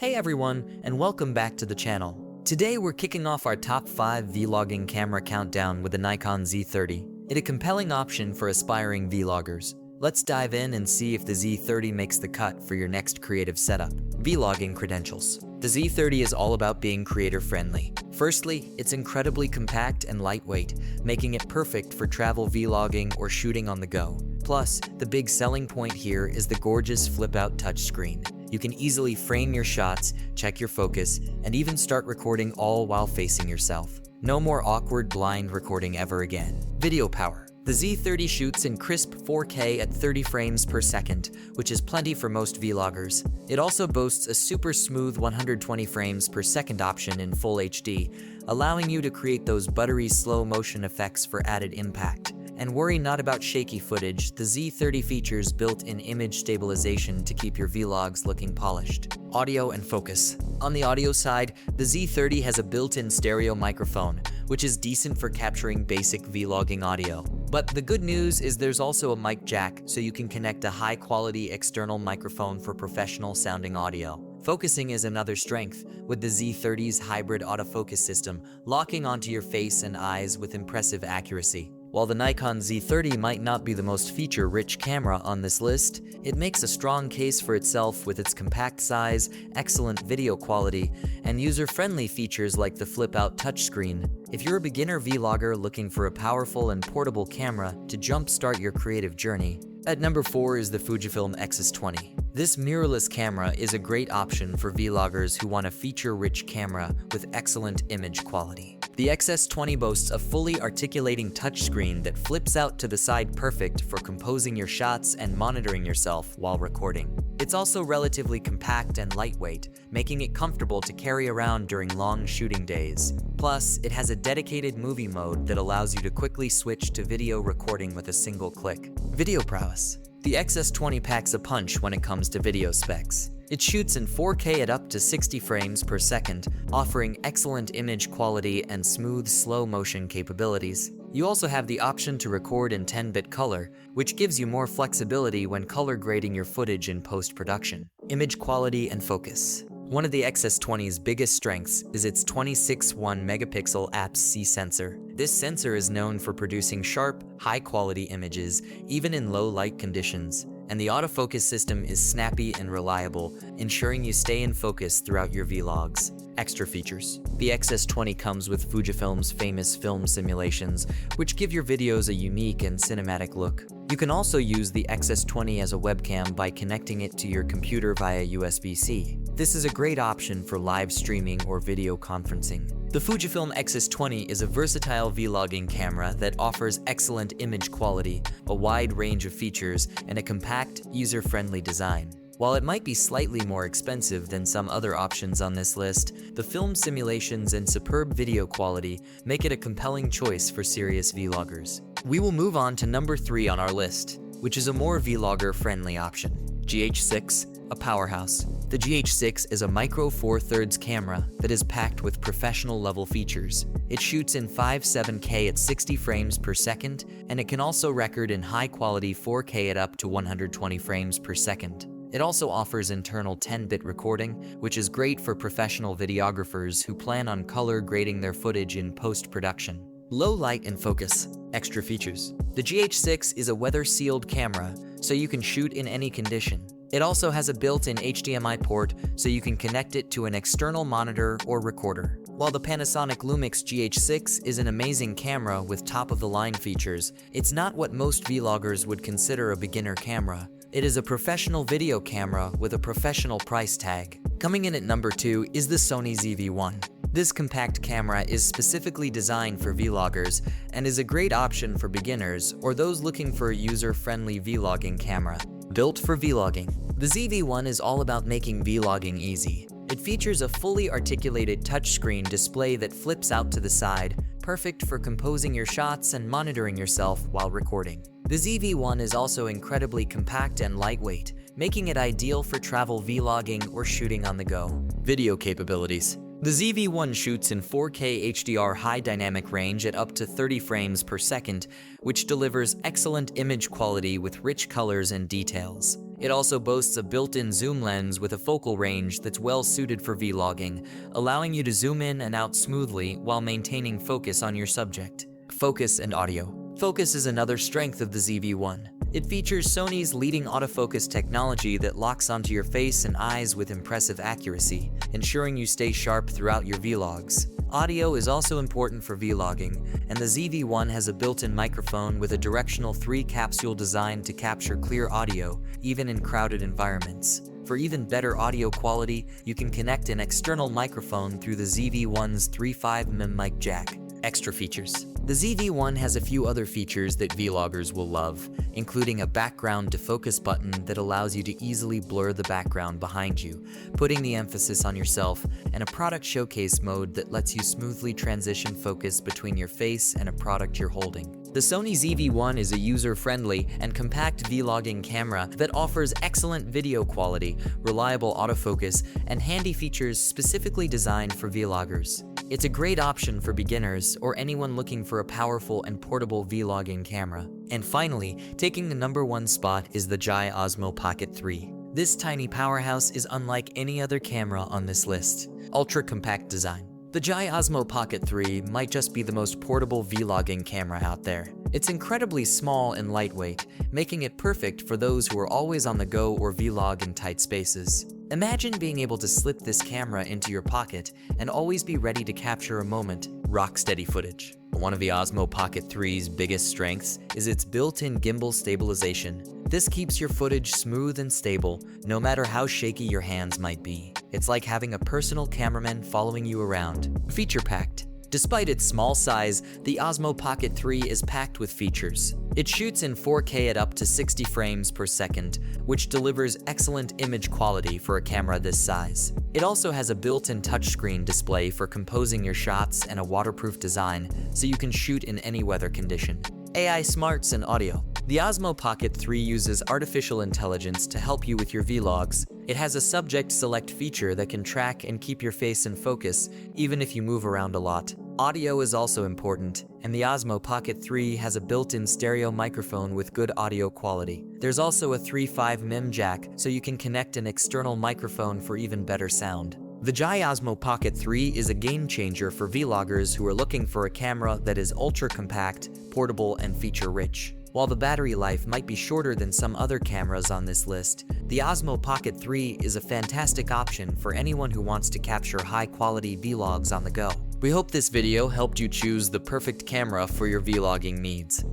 Hey everyone, and welcome back to the channel. Today we're kicking off our top 5 vlogging camera countdown with the Nikon Z30. It's a compelling option for aspiring vloggers. Let's dive in and see if the Z30 makes the cut for your next creative setup. Vlogging credentials. The Z30 is all about being creator-friendly. Firstly, it's incredibly compact and lightweight, making it perfect for travel vlogging or shooting on the go. Plus, the big selling point here is the gorgeous flip-out touchscreen. You can easily frame your shots, check your focus, and even start recording all while facing yourself. No more awkward blind recording ever again. Video power. The Z30 shoots in crisp 4K at 30 frames per second, which is plenty for most vloggers. It also boasts a super smooth 120 frames per second option in Full HD, allowing you to create those buttery slow motion effects for added impact. And worry not about shaky footage, the Z30 features built-in image stabilization to keep your vlogs looking polished. Audio and focus. On the audio side, the Z30 has a built-in stereo microphone, which is decent for capturing basic vlogging audio. But the good news is there's also a mic jack, so you can connect a high-quality external microphone for professional-sounding audio. Focusing is another strength, with the Z30's hybrid autofocus system locking onto your face and eyes with impressive accuracy. While the Nikon Z30 might not be the most feature-rich camera on this list, it makes a strong case for itself with its compact size, excellent video quality, and user-friendly features like the flip-out touchscreen. If you're a beginner vlogger looking for a powerful and portable camera to jumpstart your creative journey, at number 4 is the Fujifilm X-S20. This mirrorless camera is a great option for vloggers who want a feature-rich camera with excellent image quality. The X-S20 boasts a fully articulating touchscreen that flips out to the side, perfect for composing your shots and monitoring yourself while recording. It's also relatively compact and lightweight, making it comfortable to carry around during long shooting days. Plus, it has a dedicated movie mode that allows you to quickly switch to video recording with a single click. Video prowess. The X-S20 packs a punch when it comes to video specs. It shoots in 4K at up to 60 frames per second, offering excellent image quality and smooth slow motion capabilities. You also have the option to record in 10-bit color, which gives you more flexibility when color grading your footage in post-production. Image quality and focus. One of the X-S20's biggest strengths is its 26.1 megapixel APS-C sensor. This sensor is known for producing sharp, high-quality images, even in low light conditions. And the autofocus system is snappy and reliable, ensuring you stay in focus throughout your vlogs. Extra features. The X-S20 comes with Fujifilm's famous film simulations, which give your videos a unique and cinematic look. You can also use the X-S20 as a webcam by connecting it to your computer via USB-C. This is a great option for live streaming or video conferencing. The Fujifilm X-S20 is a versatile vlogging camera that offers excellent image quality, a wide range of features, and a compact, user-friendly design. While it might be slightly more expensive than some other options on this list, the film simulations and superb video quality make it a compelling choice for serious vloggers. We will move on to number 3 on our list, which is a more vlogger-friendly option. GH6, a powerhouse. The GH6 is a micro 4/3 camera that is packed with professional-level features. It shoots in 5.7K at 60 frames per second, and it can also record in high-quality 4K at up to 120 frames per second. It also offers internal 10-bit recording, which is great for professional videographers who plan on color grading their footage in post-production. Low light and focus. Extra features. The GH6 is a weather-sealed camera, so you can shoot in any condition. It also has a built-in HDMI port, so you can connect it to an external monitor or recorder. While the Panasonic Lumix GH6 is an amazing camera with top-of-the-line features, it's not what most vloggers would consider a beginner camera. It is a professional video camera with a professional price tag. Coming in at number 2 is the Sony ZV-1. This compact camera is specifically designed for vloggers and is a great option for beginners or those looking for a user-friendly vlogging camera. Built for vlogging. The ZV-1 is all about making vlogging easy. It features a fully articulated touchscreen display that flips out to the side, perfect for composing your shots and monitoring yourself while recording. The ZV-1 is also incredibly compact and lightweight, making it ideal for travel vlogging or shooting on the go. Video capabilities. The ZV-1 shoots in 4K HDR high dynamic range at up to 30 frames per second, which delivers excellent image quality with rich colors and details. It also boasts a built-in zoom lens with a focal range that's well suited for vlogging, allowing you to zoom in and out smoothly while maintaining focus on your subject. Focus and audio. Focus is another strength of the ZV-1. It features Sony's leading autofocus technology that locks onto your face and eyes with impressive accuracy, ensuring you stay sharp throughout your vlogs. Audio is also important for vlogging, and the ZV-1 has a built-in microphone with a directional 3-capsule designed to capture clear audio, even in crowded environments. For even better audio quality, you can connect an external microphone through the ZV-1's 3.5mm mic jack. Extra features. The ZV-1 has a few other features that vloggers will love, including a background defocus button that allows you to easily blur the background behind you, putting the emphasis on yourself, and a product showcase mode that lets you smoothly transition focus between your face and a product you're holding. The Sony ZV-1 is a user-friendly and compact vlogging camera that offers excellent video quality, reliable autofocus, and handy features specifically designed for vloggers. It's a great option for beginners or anyone looking for a powerful and portable vlogging camera. And finally, taking the #1 spot is the DJI Osmo Pocket 3. This tiny powerhouse is unlike any other camera on this list. Ultra-compact design. The DJI Osmo Pocket 3 might just be the most portable vlogging camera out there. It's incredibly small and lightweight, making it perfect for those who are always on the go or vlog in tight spaces. Imagine being able to slip this camera into your pocket and always be ready to capture a moment, rock-steady footage. One of the Osmo Pocket 3's biggest strengths is its built-in gimbal stabilization. This keeps your footage smooth and stable, no matter how shaky your hands might be. It's like having a personal cameraman following you around. Feature-packed. Despite its small size, the Osmo Pocket 3 is packed with features. It shoots in 4K at up to 60 frames per second, which delivers excellent image quality for a camera this size. It also has a built-in touchscreen display for composing your shots and a waterproof design, so you can shoot in any weather condition. AI smarts and audio. The Osmo Pocket 3 uses artificial intelligence to help you with your vlogs. It has a subject select feature that can track and keep your face in focus, even if you move around a lot. Audio is also important, and the Osmo Pocket 3 has a built-in stereo microphone with good audio quality. There's also a 3.5mm jack, so you can connect an external microphone for even better sound. The DJI Osmo Pocket 3 is a game changer for vloggers who are looking for a camera that is ultra-compact, portable, and feature-rich. While the battery life might be shorter than some other cameras on this list, the Osmo Pocket 3 is a fantastic option for anyone who wants to capture high-quality vlogs on the go. We hope this video helped you choose the perfect camera for your vlogging needs.